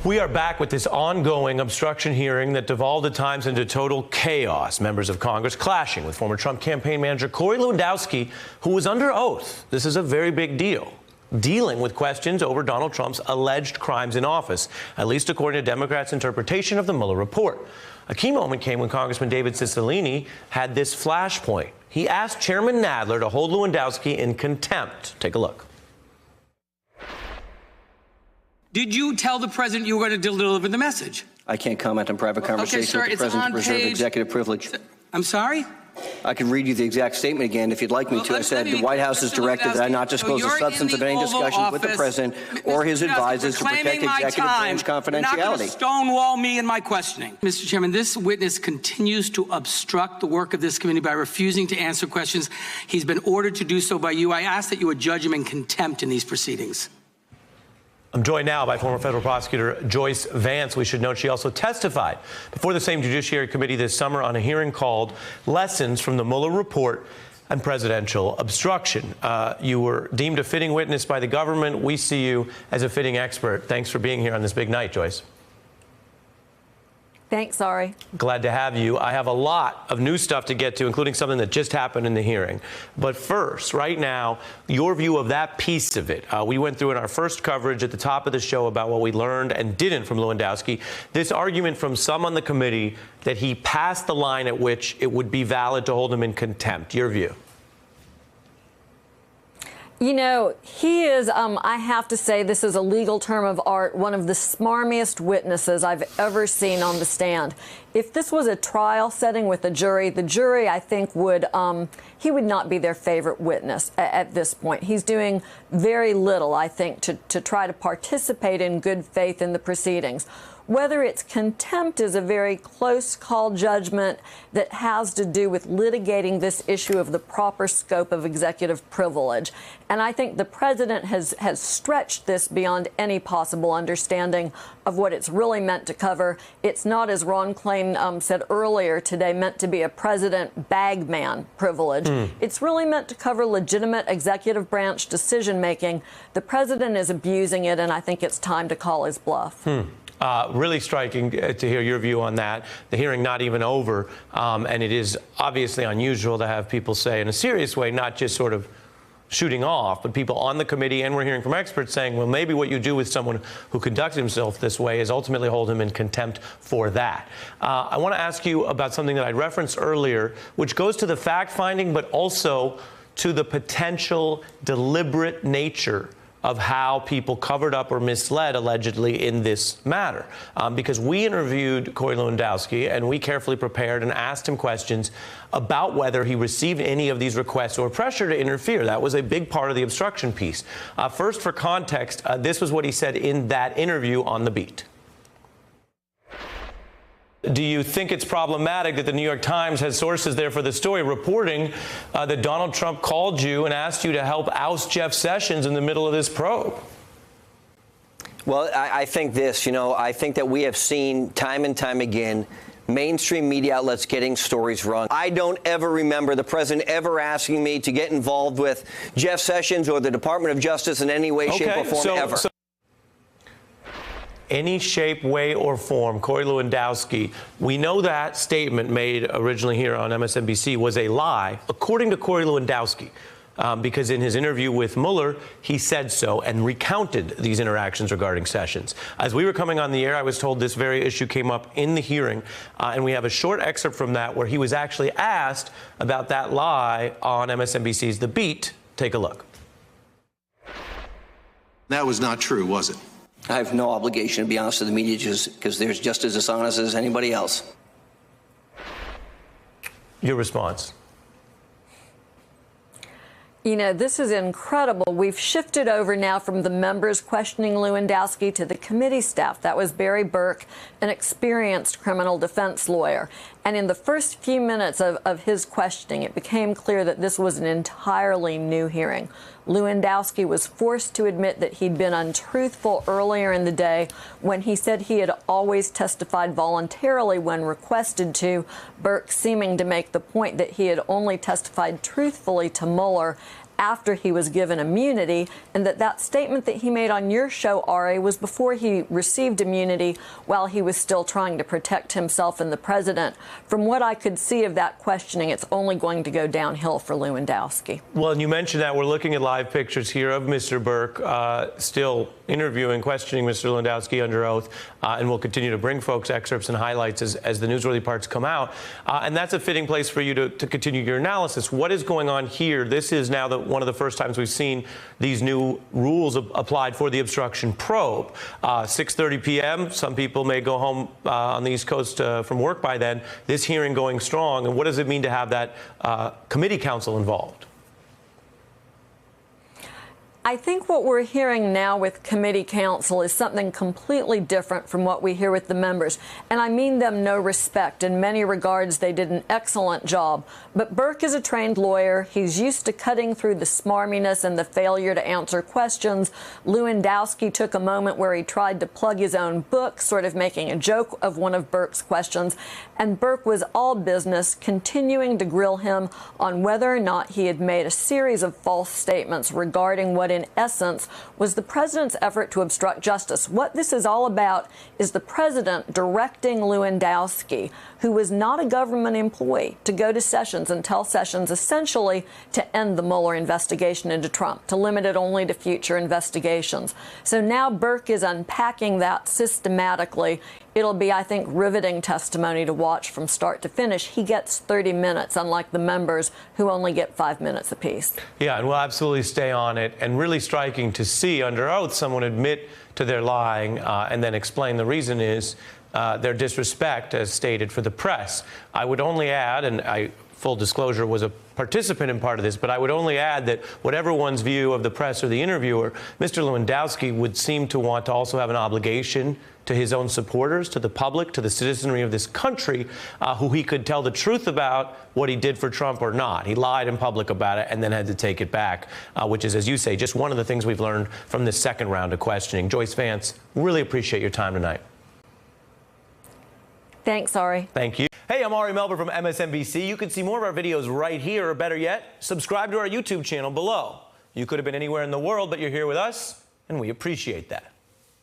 We are back with this ongoing obstruction hearing that devolved at times into total chaos. Members of Congress clashing with former Trump campaign manager Corey Lewandowski, who was under oath. This is a very big deal. Dealing with questions over Donald Trump's alleged crimes in office, at least according to Democrats' interpretation of the Mueller report. A key moment came when Congressman David Cicilline had this flashpoint. He asked Chairman Nadler to hold Lewandowski in contempt. Take a look. Did you tell the president you were going to deliver the message? I can't comment on private conversations sir, with the president to preserve executive privilege. I'm sorry? I could read you the exact statement again if you'd like me to. I said the White House has directed that I not disclose the substance of any discussions with the president or his advisors to protect executive branch confidentiality. You're not going to stonewall me in my questioning. Mr. Chairman, this witness continues to obstruct the work of this committee by refusing to answer questions. He's been ordered to do so by you. I ask that you would judge him in contempt in these proceedings. I'm joined now by former federal prosecutor Joyce Vance. We should note she also testified before the same Judiciary Committee this summer on a hearing called Lessons from the Mueller Report and Presidential Obstruction. You were deemed a fitting witness by the government. We see you as a fitting expert. Thanks for being here on this big night, Joyce. Thanks, Ari. Glad to have you. I have a lot of new stuff to get to, including something that just happened in the hearing. But first, right now, your view of that piece of it. We went through in our first coverage at the top of the show about what we learned and didn't from Lewandowski. This argument from some on the committee that he passed the line at which it would be valid to hold him in contempt. Your view? You know, he is, I have to say, this is a legal term of art, one of the smarmiest witnesses I've ever seen on the stand. If this was a trial setting with a jury, the jury, I think, would, he would not be their favorite witness at this point. He's doing very little, I think, to try to participate in good faith in the proceedings. Whether it's contempt is a very close call judgment that has to do with litigating this issue of the proper scope of executive privilege. And I think the president has stretched this beyond any possible understanding of what it's really meant to cover. It's not, as Ron Klain said earlier today, meant to be a president bagman privilege. It's really meant to cover legitimate executive branch decision making. The president is abusing it, and I think it's time to call his bluff. Really striking to hear your view on that. The hearing not even over, and it is obviously unusual to have people say in a serious way, not just sort of shooting off, but people on the committee, and we're hearing from experts saying, well, maybe what you do with someone who conducts himself this way is ultimately hold him in contempt for that. I want to ask you about something that I referenced earlier, which goes to the fact-finding, but also to the potential deliberate nature of how people covered up or misled, allegedly, in this matter. Because we interviewed Corey Lewandowski, and we carefully prepared and asked him questions about whether he received any of these requests or pressure to interfere. That was a big part of the obstruction piece. First, for context, this was what he said in that interview on The Beat. Do you think it's problematic that the New York Times has sources there for the story reporting that Donald Trump called you and asked you to help oust Jeff Sessions in the middle of this probe? Well, I think this, I think that we have seen time and time again mainstream media outlets getting stories wrong. I don't ever remember the president ever asking me to get involved with Jeff Sessions or the Department of Justice in any way, shape, or form ever. Any shape, way, or form, Corey Lewandowski, we know that statement made originally here on MSNBC was a lie, according to Corey Lewandowski, because in his interview with Mueller, he said so and recounted these interactions regarding Sessions. As we were coming on the air, I was told this very issue came up in the hearing, and we have a short excerpt from that where he was actually asked about that lie on MSNBC's The Beat. Take a look. That was not true, was it? I have no obligation to be honest with the media just because they're just as dishonest as anybody else. Your response? You know, this is incredible. We've shifted over now from the members questioning Lewandowski to the committee staff. That was Barry Burke, an experienced criminal defense lawyer. And in the first few minutes of his questioning, it became clear that this was an entirely new hearing. Lewandowski was forced to admit that he'd been untruthful earlier in the day when he said he had always testified voluntarily when requested to, Burke seeming to make the point that he had only testified truthfully to Mueller after he was given immunity, and that statement that he made on your show, Ari, was before he received immunity while he was still trying to protect himself and the president. From what I could see of that questioning, it's only going to go downhill for Lewandowski. Well, and you mentioned that we're looking at live pictures here of Mr. Burke still interviewing, questioning Mr. Lewandowski under oath, and we'll continue to bring folks excerpts and highlights as the newsworthy parts come out. And that's a fitting place for you to continue your analysis. What is going on here? This is now one of the first times we've seen these new rules applied for the obstruction probe. 6:30 p.m. Some people may go home on the East Coast from work by then. This hearing going strong. And what does it mean to have that committee counsel involved? I think what we're hearing now with committee counsel is something completely different from what we hear with the members. And I mean them no respect. In many regards, they did an excellent job. But Burke is a trained lawyer. He's used to cutting through the smarminess and the failure to answer questions. Lewandowski took a moment where he tried to plug his own book, sort of making a joke of one of Burke's questions. And Burke was all business, continuing to grill him on whether or not he had made a series of false statements regarding what in essence was the president's effort to obstruct justice. What this is all about is the president directing Lewandowski, who was not a government employee, to go to Sessions and tell Sessions essentially to end the Mueller investigation into Trump, to limit it only to future investigations. So now Burke is unpacking that systematically. It'll be, I think, riveting testimony to watch from start to finish. He gets 30 minutes, unlike the members who only get 5 minutes apiece. Yeah, and we'll absolutely stay on it. And really striking to see under oath someone admit to their lying and then explain the reason is their disrespect, as stated, for the press. I would only add, and full disclosure, was a participant in part of this, but I would only add that whatever one's view of the press or the interviewer, Mr. Lewandowski would seem to want to also have an obligation to his own supporters, to the public, to the citizenry of this country, who he could tell the truth about what he did for Trump or not. He lied in public about it and then had to take it back, which is, as you say, just one of the things we've learned from this second round of questioning. Joyce Vance, really appreciate your time tonight. Thanks, Ari. Thank you. Hey, I'm Ari Melber from MSNBC. You can see more of our videos right here, or better yet, subscribe to our YouTube channel below. You could have been anywhere in the world, but you're here with us, and we appreciate that.